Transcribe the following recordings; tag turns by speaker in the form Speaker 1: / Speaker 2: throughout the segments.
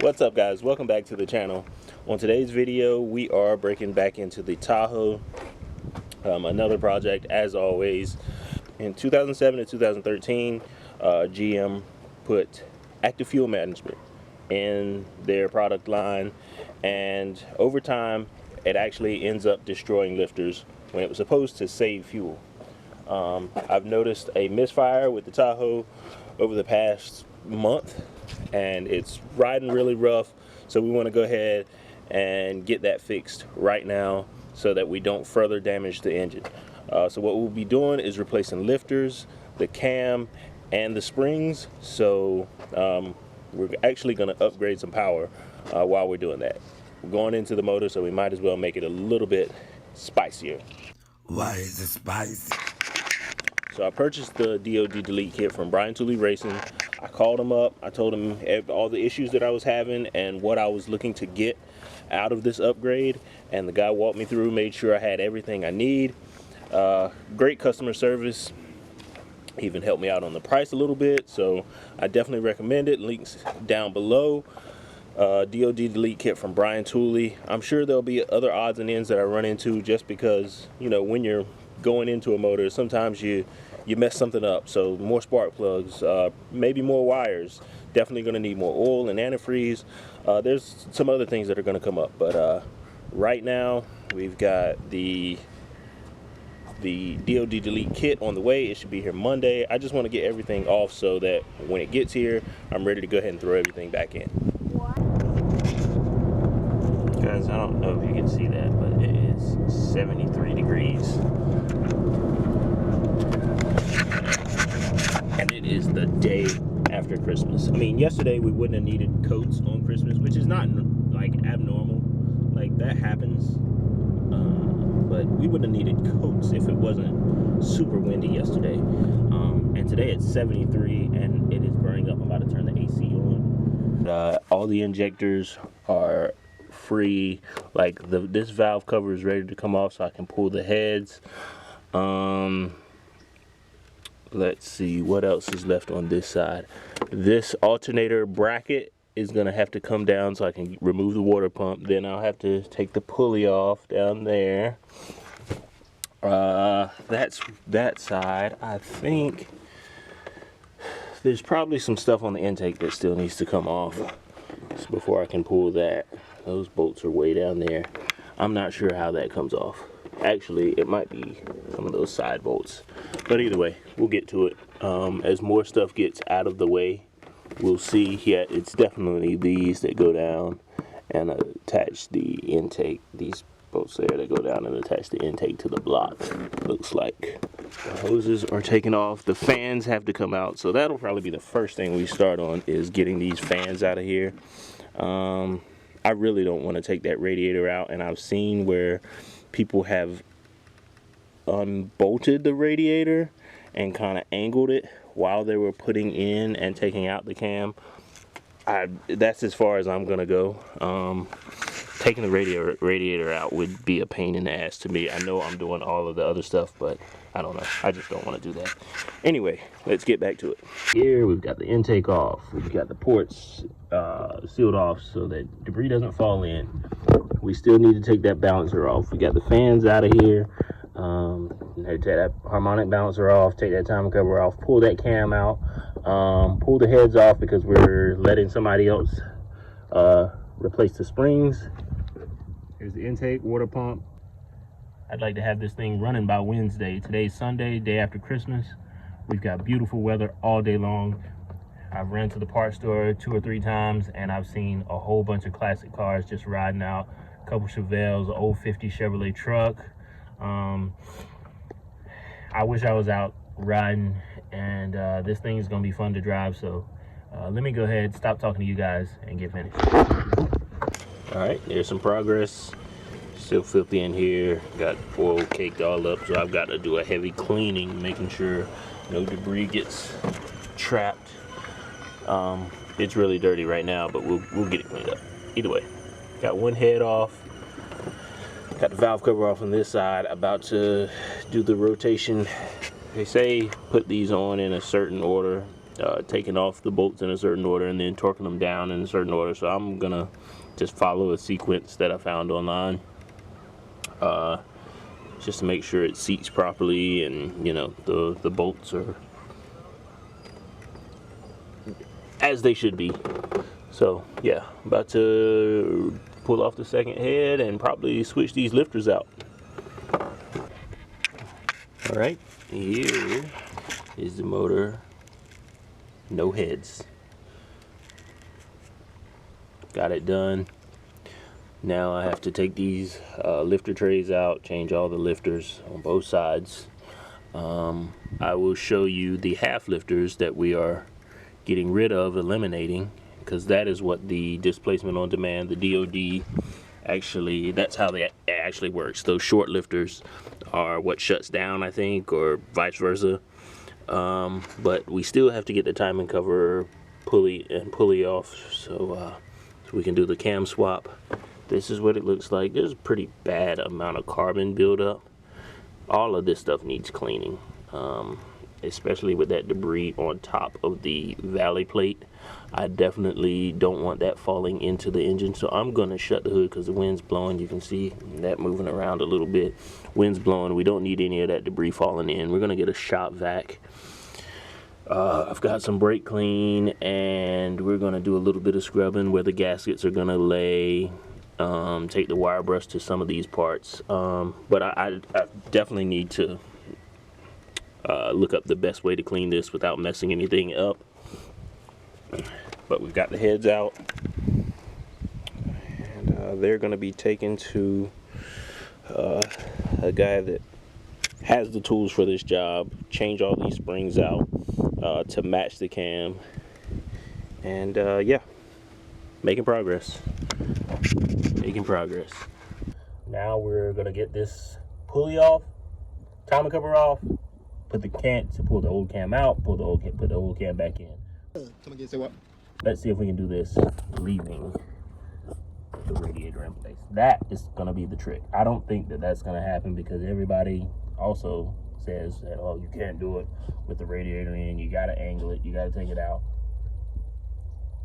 Speaker 1: What's up, guys? Welcome back to the channel. On today's video we are breaking back into the Tahoe, another project as always. In 2007 and 2013 GM put active fuel management in their product line, and over time it actually ends up destroying lifters when it was supposed to save fuel. I've noticed a misfire with the Tahoe over the past month, and it's riding really rough, so we want to go ahead and get that fixed right now so that we don't further damage the engine. So what we'll be doing is replacing lifters, the cam, and the springs. So we're actually going to upgrade some power while we're doing that. We're going into the motor, so we might as well make it a little bit spicier.
Speaker 2: Why is it spicy?
Speaker 1: So I purchased the DOD delete kit from Brian Tooley Racing. I called him up. I told him all the issues that I was having and what I was looking to get out of this upgrade, and the guy walked me through, made sure I had everything I need. Great customer service. He even helped me out on the price a little bit, so I definitely recommend it. Links down below. DOD delete kit from Brian Tooley. I'm sure there'll be other odds and ends that I run into, just because, you know, when you're going into a motor, sometimes you mess something up. So more spark plugs, maybe more wires. Definitely going to need more oil and antifreeze. There's some other things that are going to come up, but right now we've got the DOD delete kit on the way. It should be here Monday. I just want to get everything off so that when it gets here, I'm ready to go ahead and throw everything back in. Guys, I don't know if you can see that, but it is 73 degrees. And it is the day after Christmas. I mean, yesterday we wouldn't have needed coats on Christmas, which is not like abnormal. Like, that happens. But we wouldn't have needed coats if it wasn't super windy yesterday. And today it's 73 and it is burning up. I'm about to turn the AC on. All the injectors are free. Like, this valve cover is ready to come off, so I can pull the heads. Let's see what else is left on this side. This alternator bracket is gonna have to come down so I can remove the water pump. Then I'll have to take the pulley off down there. That's that side. I think there's probably some stuff on the intake that still needs to come off before I can pull that. Those bolts are way down there. I'm not sure how that comes off. Actually, it might be some of those side bolts, but either way, we'll get to it. As more stuff gets out of the way, we'll see. Yeah, it's definitely these that go down and attach the intake. These bolts there that go down and attach the intake to the block. Looks like the hoses are taken off. The fans have to come out, so that'll probably be the first thing we start on, is getting these fans out of here. I really don't want to take that radiator out, and I've seen where people have unbolted the radiator and kind of angled it while they were putting in and taking out the cam. That's as far as I'm gonna go. Taking the radiator out would be a pain in the ass to me. I know I'm doing all of the other stuff, but I don't know. I just don't want to do that. Anyway, let's get back to it. Here we've got the intake off. We've got the ports sealed off so that debris doesn't fall in. We still need to take that balancer off. We got the fans out of here. Take that harmonic balancer off, take that timing cover off, pull that cam out, pull the heads off because we're letting somebody else replace the springs. Here's the intake, water pump. I'd like to have this thing running by Wednesday. Today's Sunday, day after Christmas. We've got beautiful weather all day long. I've ran to the parts store 2 or 3 times, and I've seen a whole bunch of classic cars just riding out. A couple Chevelles, an old 50 Chevrolet truck. I wish I was out riding, and this thing is gonna be fun to drive. So let me go ahead, stop talking to you guys, and get finished. All right, there's some progress. Still filthy in here. Got oil caked all up, so I've got to do a heavy cleaning, making sure no debris gets trapped. It's really dirty right now, but we'll get it cleaned up. Either way, got one head off. Got the valve cover off on this side. About to do the rotation. They say put these on in a certain order. taking off the bolts in a certain order and then torquing them down in a certain order. So I'm gonna just follow a sequence that I found online, just to make sure it seats properly, and you know, the bolts are as they should be. So yeah, about to pull off the second head and probably switch these lifters out. All right, here is the motor, no heads. Got it done. Now I have to take these lifter trays out, change all the lifters on both sides. I will show you the half lifters that we are getting rid of, eliminating, because that is what the displacement on demand, the DOD, actually, that's how it actually works. Those short lifters are what shuts down, I think, or vice versa. But we still have to get the timing cover pulley off, so we can do the cam swap. This is what it looks like. There's a pretty bad amount of carbon buildup. All of this stuff needs cleaning, especially with that debris on top of the valley plate. I definitely don't want that falling into the engine, so I'm gonna shut the hood because the wind's blowing. You can see that moving around a little bit. Wind's blowing. We don't need any of that debris falling in. We're gonna get a shop vac. I've got some brake clean, and we're gonna do a little bit of scrubbing where the gaskets are gonna lay. Take the wire brush to some of these parts, but I definitely need to look up the best way to clean this without messing anything up. But we've got the heads out, and they're going to be taken to a guy that has the tools for this job. Change all these springs out to match the cam, and yeah, making progress. Now we're gonna get this pulley off, timing cover off, put the old cam out, put the old cam back in.
Speaker 3: Come again, say what?
Speaker 1: Let's see if we can do this leaving the radiator in place. That is gonna be the trick. I don't think that that's gonna happen because everybody also says that, oh, you can't do it with the radiator in, you gotta angle it, you gotta take it out.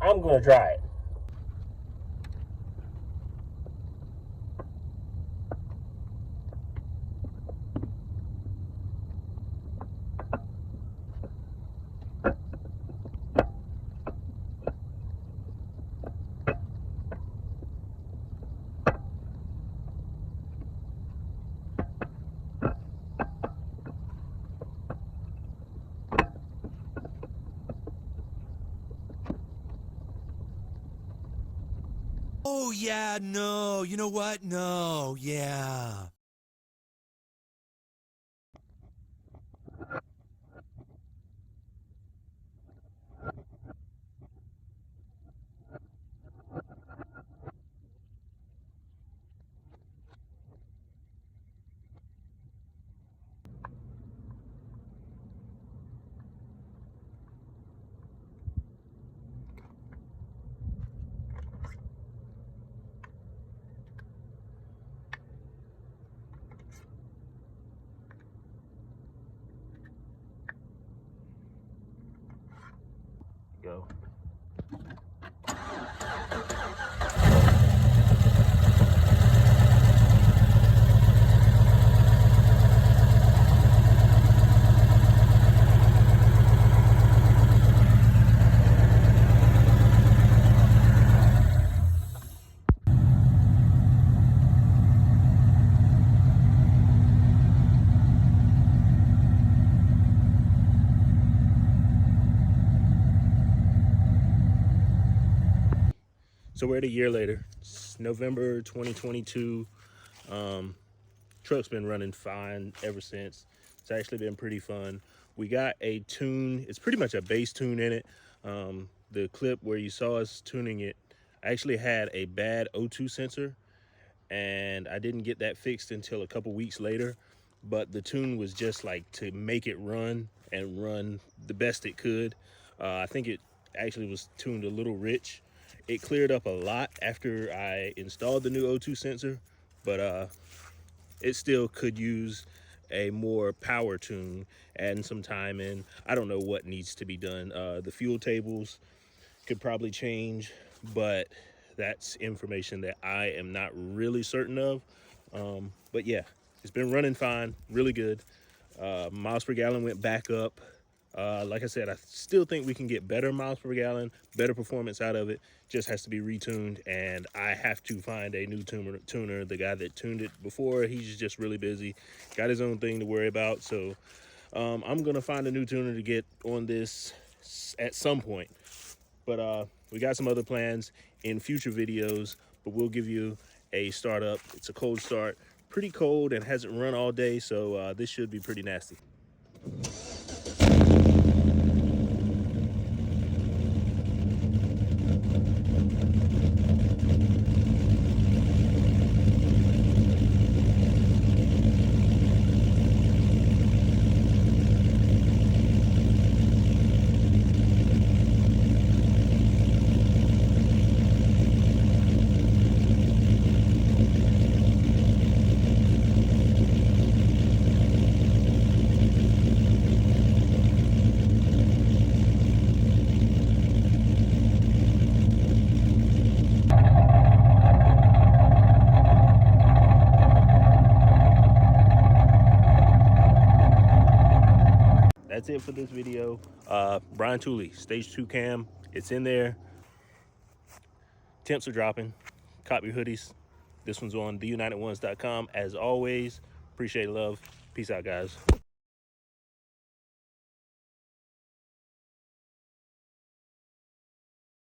Speaker 1: I'm gonna try it.
Speaker 2: Oh, yeah, no. You know what? No, yeah.
Speaker 1: Go. So we're at a year later. It's November 2022. Truck's been running fine ever since. It's actually been pretty fun. We got a tune. It's pretty much a bass tune in it. The clip where you saw us tuning it actually had a bad O2 sensor, and I didn't get that fixed until a couple weeks later. But the tune was just like to make it run and run the best it could. I think it actually was tuned a little rich. It cleared up a lot after I installed the new O2 sensor, but it still could use a more power tune, adding some time in. I don't know what needs to be done. The fuel tables could probably change, but that's information that I am not really certain of. But yeah, it's been running fine, really good. Miles per gallon went back up. Like I said, I still think we can get better miles per gallon, better performance out of it. Just has to be retuned, and I have to find a new tuner. The guy that tuned it before, he's just really busy, got his own thing to worry about. So I'm gonna find a new tuner to get on this at some point. But we got some other plans in future videos, but we'll give you a startup. It's a cold start, pretty cold, and hasn't run all day, so this should be pretty nasty. That's it for this video. Brian Tooley, stage 2 cam, it's in there. Temps are dropping. Cop your hoodies. This one's on theunitedones.com. As always, appreciate love. Peace out, guys.